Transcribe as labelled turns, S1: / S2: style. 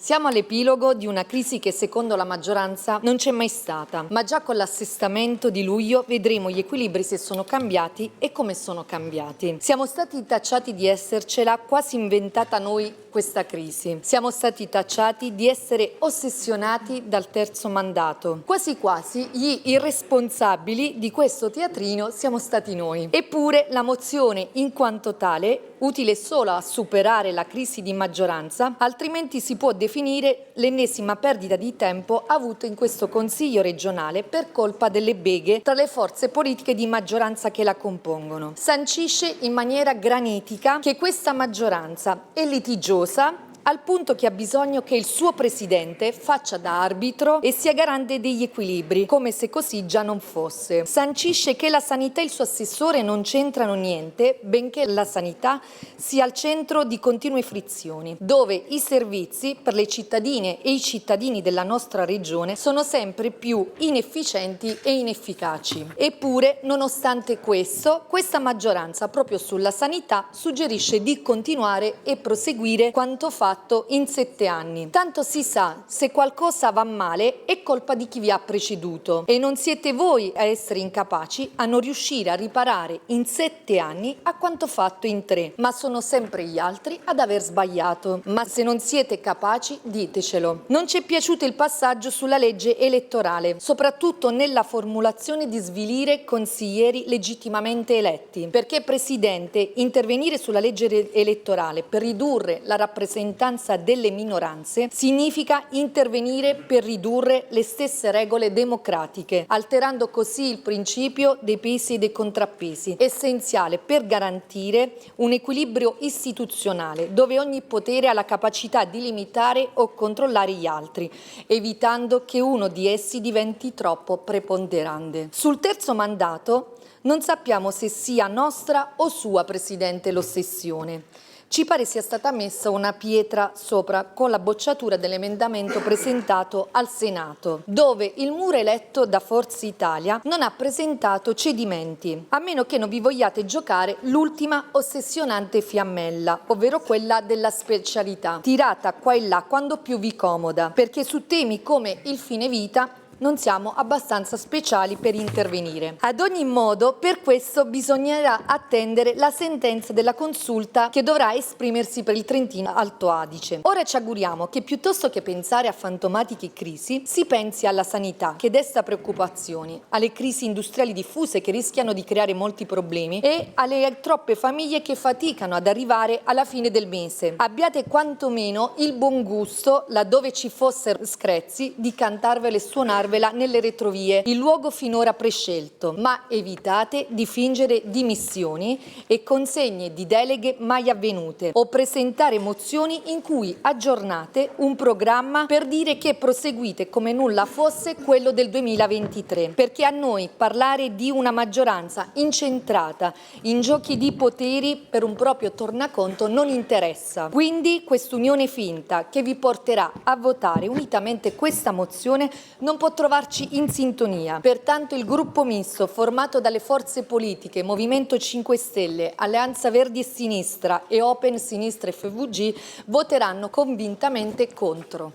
S1: Siamo all'epilogo di una crisi che secondo la maggioranza non c'è mai stata, ma già con l'assestamento di luglio vedremo gli equilibri se sono cambiati e come sono cambiati. Siamo stati tacciati di essercela quasi inventata noi questa crisi. Siamo stati tacciati di essere ossessionati dal terzo mandato. Quasi quasi gli irresponsabili di questo teatrino siamo stati noi. Eppure la mozione in quanto tale utile solo a superare la crisi di maggioranza, altrimenti si può definire l'ennesima perdita di tempo avuta in questo Consiglio regionale per colpa delle beghe tra le forze politiche di maggioranza che la compongono. Sancisce in maniera granitica che questa maggioranza è litigiosa al punto che ha bisogno che il suo presidente faccia da arbitro e sia garante degli equilibri, come se così già non fosse. Sancisce che la sanità e il suo assessore non c'entrano niente, benché la sanità sia al centro di continue frizioni, dove i servizi per le cittadine e i cittadini della nostra regione sono sempre più inefficienti e inefficaci. Eppure, nonostante questo, questa maggioranza proprio sulla sanità suggerisce di continuare e proseguire quanto fatto in 7 anni. Tanto si sa, se qualcosa va male è colpa di chi vi ha preceduto e non siete voi a essere incapaci a non riuscire a riparare in 7 anni a quanto fatto in 3, ma sono sempre gli altri ad aver sbagliato. Ma se non siete capaci, ditecelo. Non ci è piaciuto il passaggio sulla legge elettorale, soprattutto nella formulazione di svilire consiglieri legittimamente eletti, perché Presidente, intervenire sulla legge elettorale per ridurre la rappresentanza delle minoranze significa intervenire per ridurre le stesse regole democratiche, alterando così il principio dei pesi e dei contrappesi, essenziale per garantire un equilibrio istituzionale dove ogni potere ha la capacità di limitare o controllare gli altri, evitando che uno di essi diventi troppo preponderante. Sul terzo mandato non sappiamo se sia nostra o sua, Presidente, l'ossessione. Ci pare sia stata messa una pietra sopra con la bocciatura dell'emendamento presentato al Senato, dove il muro eletto da Forza Italia non ha presentato cedimenti, a meno che non vi vogliate giocare l'ultima ossessionante fiammella, ovvero quella della specialità, tirata qua e là quando più vi comoda, perché su temi come il fine vita non siamo abbastanza speciali per intervenire. Ad ogni modo, per questo bisognerà attendere la sentenza della consulta che dovrà esprimersi per il Trentino Alto Adige. Ora ci auguriamo che piuttosto che pensare a fantomatiche crisi, si pensi alla sanità, che desta preoccupazioni, alle crisi industriali diffuse che rischiano di creare molti problemi e alle troppe famiglie che faticano ad arrivare alla fine del mese. Abbiate quantomeno il buon gusto, laddove ci fossero screzi, di cantarvele e suonarvela nelle retrovie, il luogo finora prescelto, ma evitate di fingere dimissioni e consegne di deleghe mai avvenute o presentare mozioni in cui aggiornate un programma per dire che proseguite come nulla fosse quello del 2023, perché a noi parlare di una maggioranza incentrata in giochi di poteri per un proprio tornaconto non interessa. Quindi quest'unione finta che vi porterà a votare unitamente questa mozione non può trovarci in sintonia. Pertanto il gruppo misto formato dalle forze politiche Movimento 5 Stelle, Alleanza Verdi e Sinistra e Open Sinistra FVG voteranno convintamente contro.